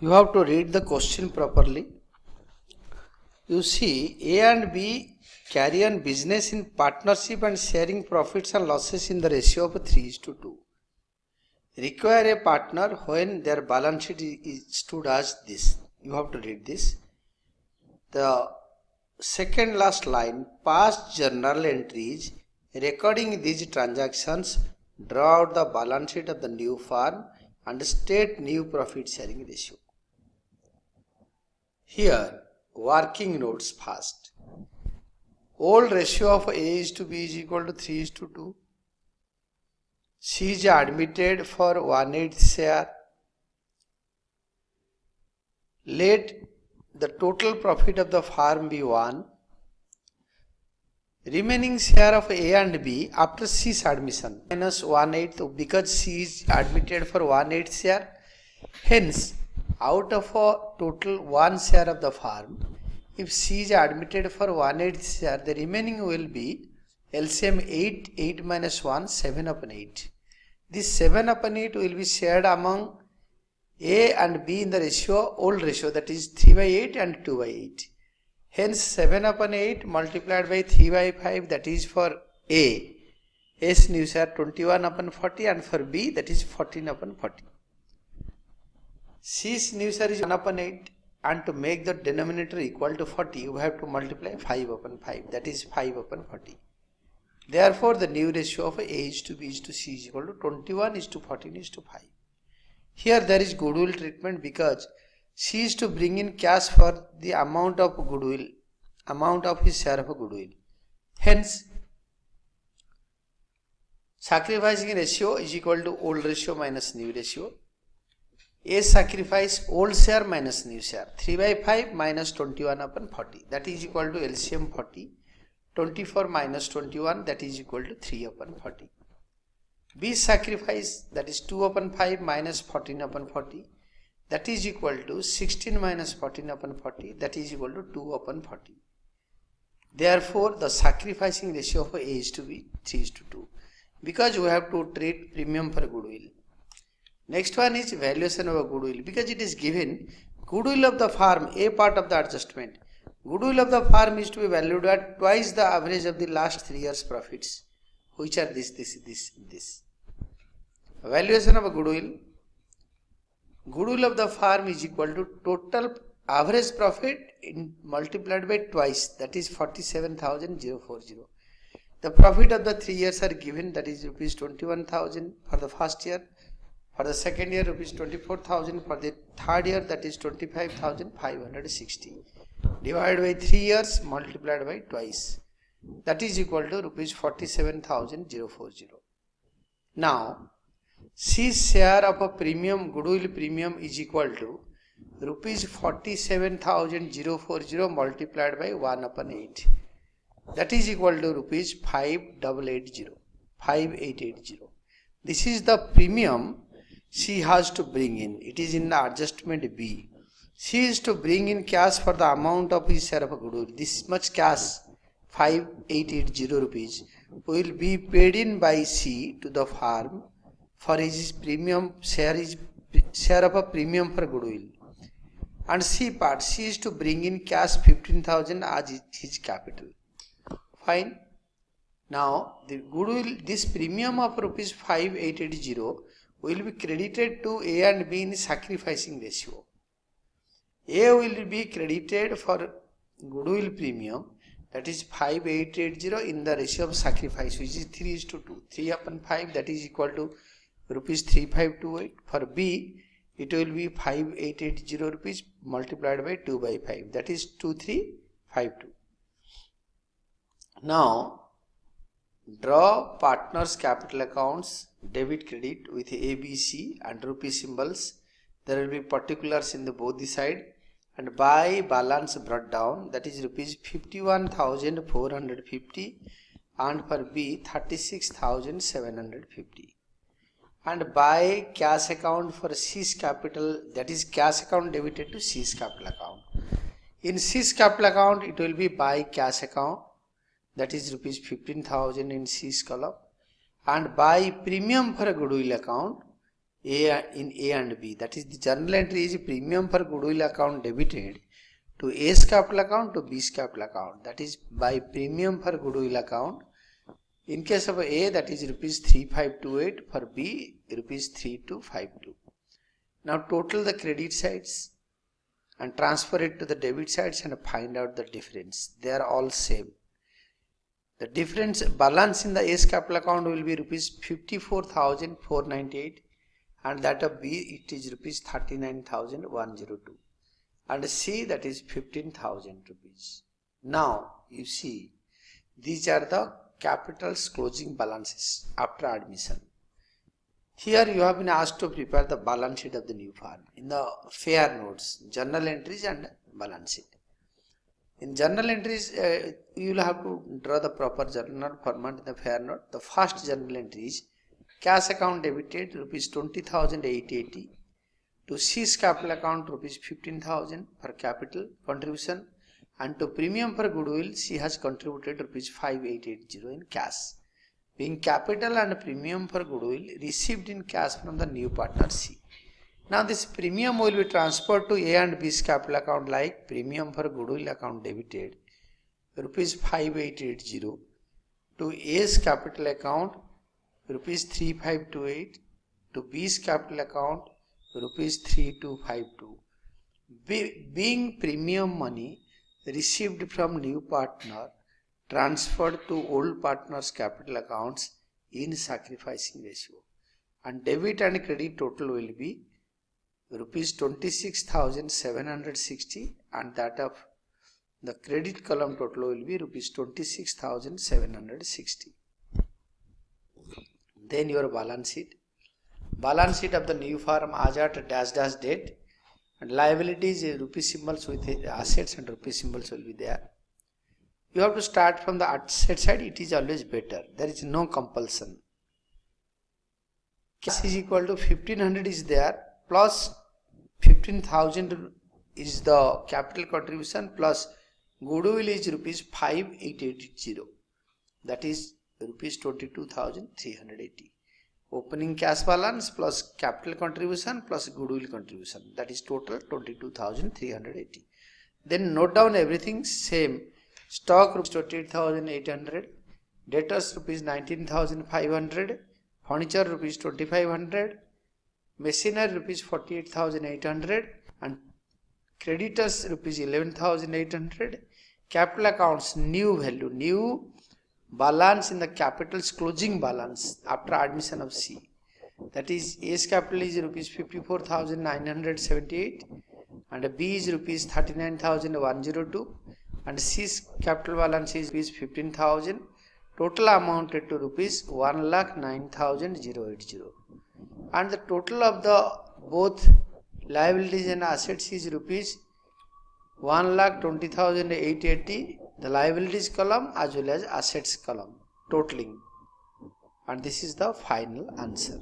You have to read the question properly. You see, A and B carry on business in partnership and sharing profits and losses in the ratio of 3:2. Require a partner when their balance sheet is stood as this. You have to read this. The second last line, past journal entries recording these transactions, draw out the balance sheet of the new firm and state new profit sharing ratio. Here, working notes first. Old ratio of A is to B is equal to 3:2. C is admitted for 1/8 share. Let the total profit of the firm be 1. Remaining share of A and B after C's admission minus 1/8 because C is admitted for 1/8 share. Hence, out of a total 1 share of the firm, if C is admitted for 1/8 share, the remaining will be LCM 8 minus 1, 7/8. This 7/8 will be shared among A and B in the ratio, old ratio, that is 3/8 and 2/8. Hence 7/8 multiplied by 3/5, that is for A, S new share 21/40, and for B that is 14/40. C's new share is 1/8, and to make the denominator equal to 40, you have to multiply 5/5, that is 5/40. Therefore, the new ratio of A is to B is to C is equal to 21:14:5. Here there is goodwill treatment because C is to bring in cash for the amount of goodwill, amount of his share of goodwill. Hence, sacrificing ratio is equal to old ratio minus new ratio. A sacrifice old share minus new share, 3/5 minus 21/40, that is equal to LCM 40. 24 minus 21, that is equal to 3/40. B sacrifice, that is 2/5 minus 14/40, that is equal to 16 minus 14/40, that is equal to 2/40. Therefore, the sacrificing ratio of A is to be 3:2 because we have to treat premium for goodwill. Next one is valuation of a goodwill, because it is given goodwill of the firm, A part of the adjustment. Goodwill of the firm is to be valued at twice the average of the last 3 years' profits, which are this. Valuation of a goodwill. Goodwill of the firm is equal to total average profit multiplied by twice, that is 47,040. The profit of the 3 years are given, that is rupees 21,000 for the first year. For the second year, rupees 24,000. For the third year, that is 25,560. Divided by 3 years, multiplied by twice. That is equal to rupees 47,040. Now, C's share of a premium, goodwill premium, is equal to rupees 47,040 multiplied by 1/8. That is equal to rupees 5880. This is the premium C has to bring in. It is in the adjustment B. C is to bring in cash for the amount of his share of goodwill. This much cash, 5880 rupees, will be paid in by C to the firm for his premium share, his share of a premium for goodwill. And C part, C is to bring in cash 15,000 as his capital. Fine. Now, the goodwill, this premium of rupees 5880 will be credited to A and B in sacrificing ratio. A will be credited for goodwill premium, that is 5880 in the ratio of sacrifice, which is 3:2. 3/5, that is equal to rupees 3528. For B, it will be 5880 rupees multiplied by 2/5, that is 2352. Now, draw partners' capital accounts, debit credit with ABC and rupee symbols. There will be particulars in the both the side, and by balance brought down, that is rupees 51,450, and for B 36,750. And by cash account for C's capital, that is cash account debited to C's capital account. In C's capital account, it will be by cash account, that is rupees 15,000 in C's column, and by premium for a goodwill account, A and B. That is, the journal entry is premium for goodwill account debited to A's capital account to B's capital account. That is by premium for goodwill account. In case of A, that is rupees 3528, for B rupees 3252. Now total the credit sides and transfer it to the debit sides and find out the difference. They are all same. The difference balance in the A's capital account will be rupees 54,498, and that of B it is rupees 39,102, and C that is 15,000 rupees. Now you see, these are the capital's closing balances after admission. Here you have been asked to prepare the balance sheet of the new firm in the fair notes, journal entries and balance sheet. In journal entries, you will have to draw the proper journal format in the fair note. The first journal entry is cash account debited rupees 20,880 to C's capital account rupees 15,000 for capital contribution, and to premium for goodwill she has contributed rupees 5,880 in cash. Being capital and premium for goodwill received in cash from the new partner C. Now this premium will be transferred to A and B's capital account like premium for goodwill account debited rupees 5,880 to A's capital account rupees 3,528 to B's capital account rupees 3,252. Being premium money received from new partner transferred to old partner's capital accounts in sacrificing ratio, and debit and credit total will be rupees 26,760, and that of the credit column total will be rupees 26,760. Then your balance sheet of the new firm as at dash dash date, and liabilities rupee symbols with assets and rupee symbols will be there. You have to start from the asset side. It is always better. There is no compulsion. Cash is equal to 1500 is there, plus 15,000 is the capital contribution, plus goodwill is rupees 5,880. That is rupees 22,380. Opening cash balance plus capital contribution plus goodwill contribution, that is total 22,380. Then note down everything same. Stock rupees 28,800, debtors rupees 19,500, furniture rupees 2,500, machinery rupees 48,800, and creditors rupees 11,800. Capital accounts new value, new balance in the capital's closing balance after admission of C. That is A's capital is rupees 54,978, and B is rupees 39,102, and C's capital balance is rupees 15,000. Total amounted to rupees 1,09,080, and the total of the both liabilities and assets is rupees 1,20,880, the liabilities column as well as assets column totaling, and this is the final answer.